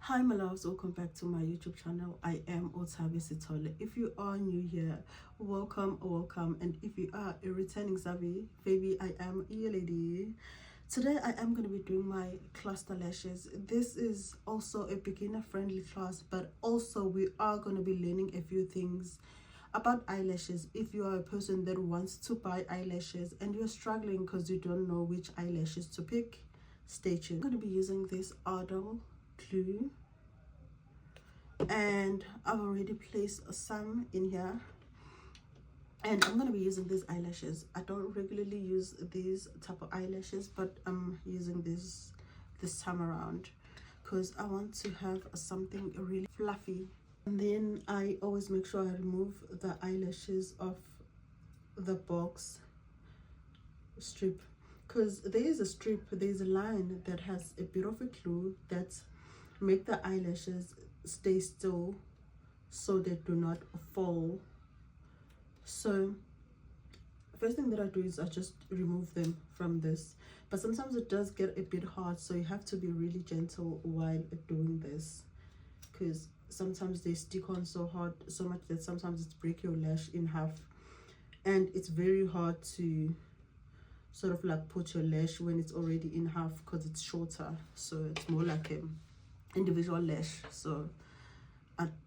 Hi my loves, welcome back to my YouTube channel. I am Otabi Sitole. If you are new here, welcome, and if you are a returning Sabi baby, I am your lady. Today I am going to be doing my cluster lashes. This is also a beginner friendly class, but also we are going to be learning a few things about eyelashes. If you are a person that wants to buy eyelashes and you're struggling because you don't know which eyelashes to pick, stay tuned. I'm going to be using this Ardell glue, and I've already placed some in here, and I'm going to be using these eyelashes. I don't regularly use these type of eyelashes, but I'm using this time around because I want to have something really fluffy. And then I always make sure I remove the eyelashes of the box strip, because there is a strip, there's a line that has a bit of a glue that make the eyelashes stay still so they do not fall. So first thing that I do is I just remove them from this, but sometimes it does get a bit hard, so you have to be really gentle while doing this, because sometimes they stick on so hard, so much that sometimes it's break your lash in half, and it's very hard to sort of like put your lash when it's already in half because it's shorter, so it's more like an individual lash. So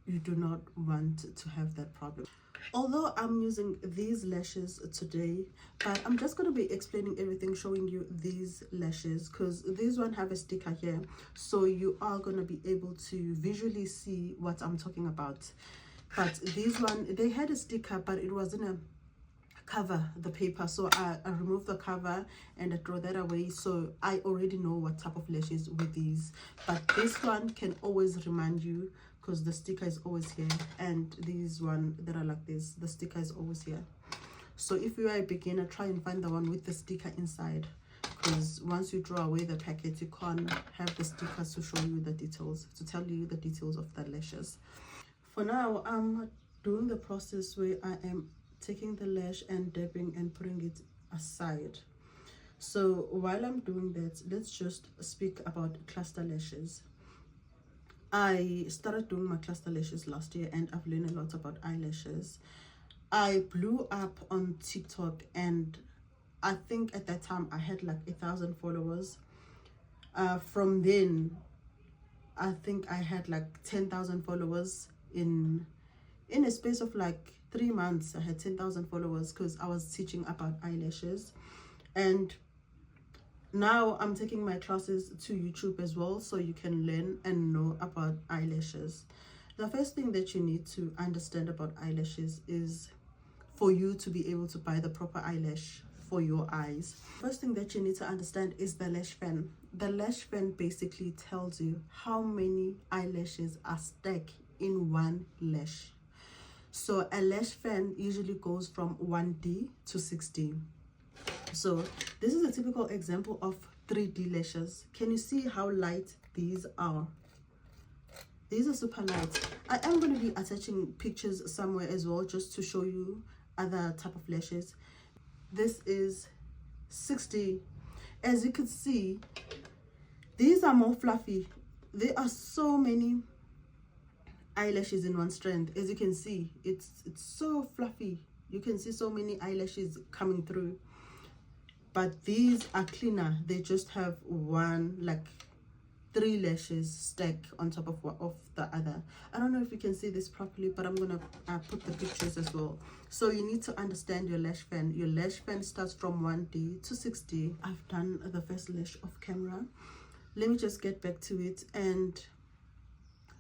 you do not want to have that problem. Although I'm using these lashes today, but I'm just going to be explaining everything, showing you these lashes, because these one have a sticker here, so you are going to be able to visually see what I'm talking about. But these one, they had a sticker, but it wasn't a cover, the paper, so I removed the cover and I throw that away, so I already know what type of lashes with these. But this one can always remind you, because the sticker is always here, and these one that are like this, the sticker is always here. So if you are a beginner, try and find the one with the sticker inside, because once you draw away the packet, you can't have the stickers to show you the details, to tell you the details of the lashes. For now, I'm doing the process where I am taking the lash and dabbing and putting it aside. So while I'm doing that, let's just speak about cluster lashes. I started doing my cluster lashes last year, and I've learned a lot about eyelashes. I blew up on TikTok, and I think at that time I had like 1,000 followers. From then, I think I had like 10,000 followers in a space of like 3 months. I had 10,000 followers because I was teaching about eyelashes, and now I'm taking my classes to YouTube as well, so you can learn and know about eyelashes. The first thing that you need to understand about eyelashes is for you to be able to buy the proper eyelash for your eyes. First thing that you need to understand is the lash fan. The lash fan basically tells you how many eyelashes are stacked in one lash. So a lash fan usually goes from 1D to 6D. So this is a typical example of 3D lashes. Can you see how light these are? These are super light. I am going to be attaching pictures somewhere as well, just to show you other type of lashes. This is 6D. As you can see, these are more fluffy. There are so many eyelashes in one strand. As you can see, it's so fluffy. You can see so many eyelashes coming through, but these are cleaner. They just have one, like 3 lashes stacked on top of the other. I don't know if you can see this properly, but I'm gonna put the pictures as well. So you need to understand your lash fan. Your lash fan starts from 1D to 6D. I've done the first lash off camera. Let me just get back to it and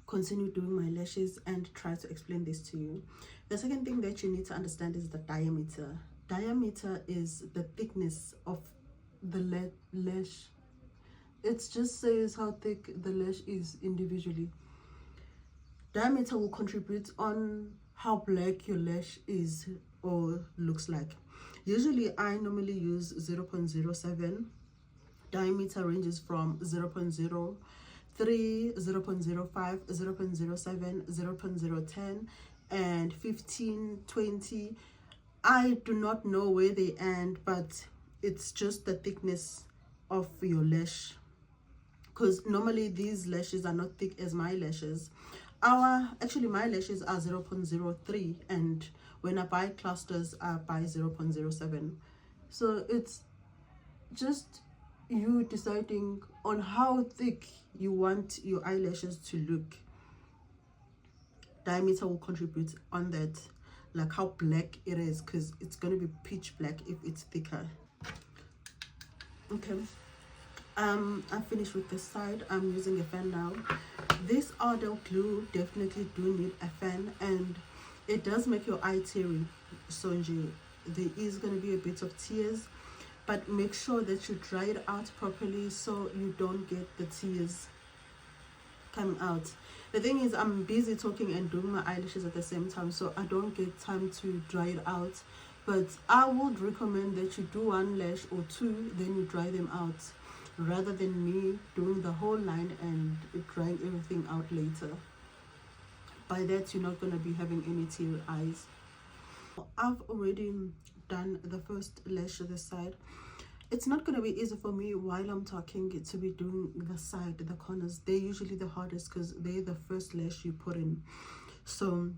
continue doing my lashes and try to explain this to you. The second thing that you need to understand is the diameter. Diameter is the thickness of the lash. It just says how thick the lash is individually. Diameter will contribute on how black your lash is or looks like. Usually I normally use 0.07. Diameter ranges from 0.03, 0.05, 0.07, 0.010, and 15, 20. I do not know where they end, but it's just the thickness of your lash because normally these lashes are not thick as my lashes. Actually my lashes are 0.03, and when I buy clusters I buy 0.07. So it's just you deciding on how thick you want your eyelashes to look. Diameter will contribute on that, like how black it is, because it's going to be pitch black if it's thicker. Okay, I finished with this side. I'm using a fan now. This Ardell glue definitely do need a fan, and it does make your eye teary. So there is going to be a bit of tears, but make sure that you dry it out properly so you don't get the tears coming out. The thing is, I'm busy talking and doing my eyelashes at the same time, so I don't get time to dry it out. But I would recommend that you do one lash or two, then you dry them out, rather than me doing the whole line and drying everything out later. By that, you're not going to be having any teary eyes. I've already done the first lash on this side. It's not going to be easy for me while I'm talking to be doing the side, the corners. They're usually the hardest because they're the first lash you put in. So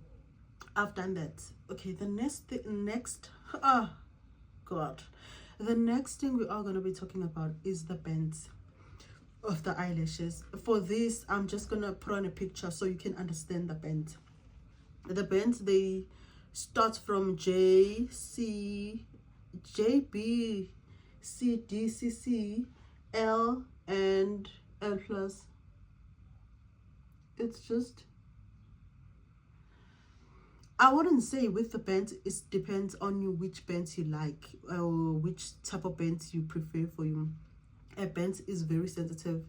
I've done that. Okay, the next oh god, the next thing we are going to be talking about is the bends of the eyelashes. For this, I'm just going to put on a picture so you can understand the bend. The bends, they start from J, C, J, B, C, D, C, C, L, and L plus. It's just, I wouldn't say with the bends, it depends on you which bends you like or which type of bends you prefer for you. A bend is very sensitive.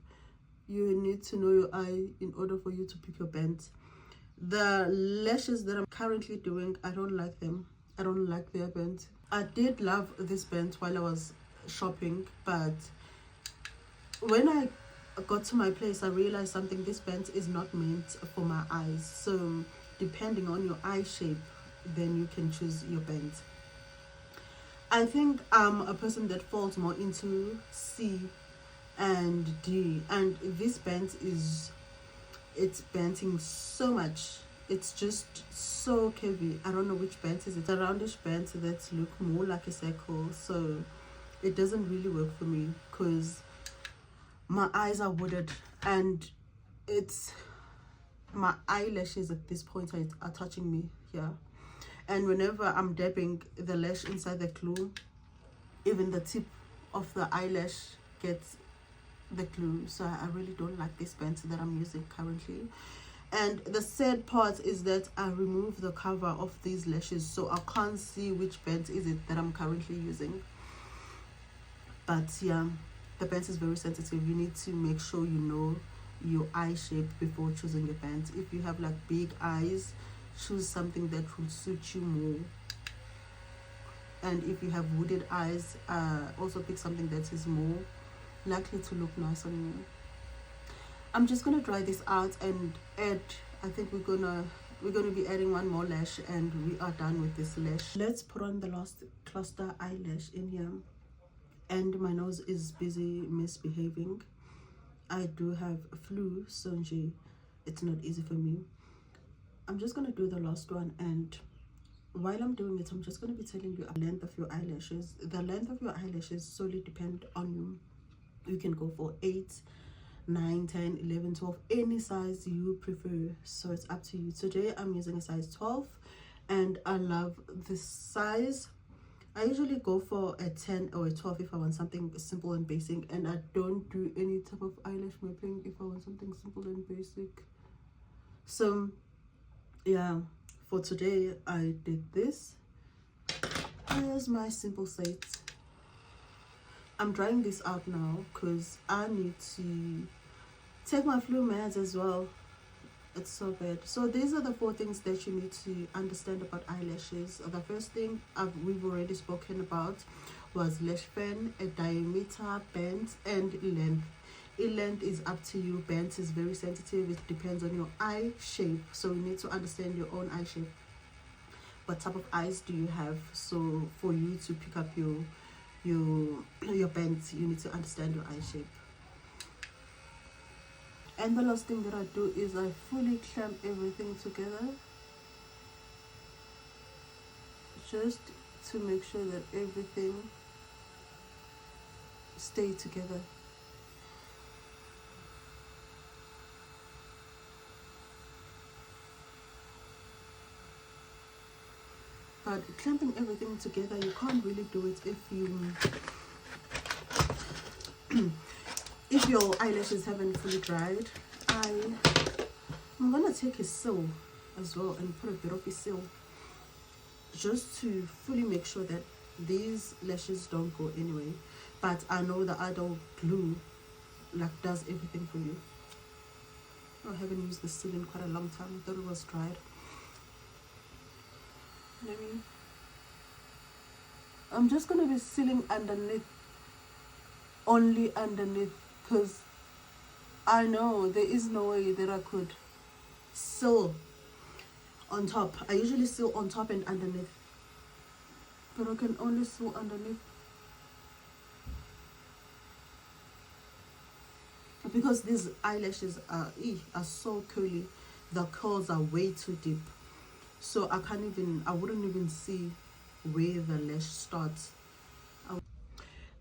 You need to know your eye in order for you to pick your bends. The lashes that I'm currently doing, I don't like them. I don't like their bends. I did love this bend while I was shopping, but when I got to my place, I realized something. This bend is not meant for my eyes. So depending on your eye shape, then you can choose your bend. I think I'm a person that falls more into C and D, and this bend is, it's bending so much. It's just so heavy. I don't know which bend is it. A roundish bend that look more like a circle, so it doesn't really work for me because my eyes are wooded, and it's, my eyelashes at this point are touching me here, and whenever I'm dabbing the lash inside the glue, even the tip of the eyelash gets the glue. So I really don't like this bend that I'm using currently. And the sad part is that I remove the cover of these lashes, so I can't see which bend is it that I'm currently using. But yeah, the bend is very sensitive. You need to make sure you know your eye shape before choosing a bend. If you have like big eyes, choose something that will suit you more. And if you have wooded eyes, also pick something that is more likely to look nice on you. I'm just gonna dry this out and add, I think we're gonna be adding one more lash and we are done with this lash. Let's put on the last cluster eyelash in here. And my nose is busy misbehaving. I do have flu, so it's not easy for me. I'm just gonna do the last one, and while I'm doing it, I'm just gonna be telling you the length of your eyelashes. The length of your eyelashes solely depend on you. You can go for 8, 9, 10, 11, 12, any size you prefer, so it's up to you. Today I'm using a size 12 and I love this size. I usually go for a 10 or a 12 if I want something simple and basic, and I don't do any type of eyelash mapping if I want something simple and basic. So yeah, for today I did this. Here's my simple set. I'm drying this out now because I need to take my flu meds as well. It's so bad. So these are the 4 things that you need to understand about eyelashes. The first thing we've already spoken about was lash fan, a diameter, bend, and length. Length is up to you. Bend is very sensitive. It depends on your eye shape. So you need to understand your own eye shape. What type of eyes do you have? So for you to pick up your bends, you need to understand your eye shape. And the last thing that I do is I fully clamp everything together, just to make sure that everything stays together. But clamping everything together, you can't really do it if your eyelashes haven't fully dried. I'm gonna take a seal as well and put a bit of a seal, just to fully make sure that these lashes don't go anyway. But I know the idle glue like does everything for you. I haven't used the seal in quite a long time. I thought it was dried. I'm just gonna be sealing underneath, only underneath, because I know there is no way that I could seal on top. I usually seal on top and underneath, but I can only seal underneath because these eyelashes are so curly. The curls are way too deep, so I wouldn't even see where the lash starts.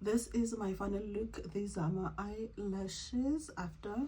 This is my final look. These are my eyelashes after.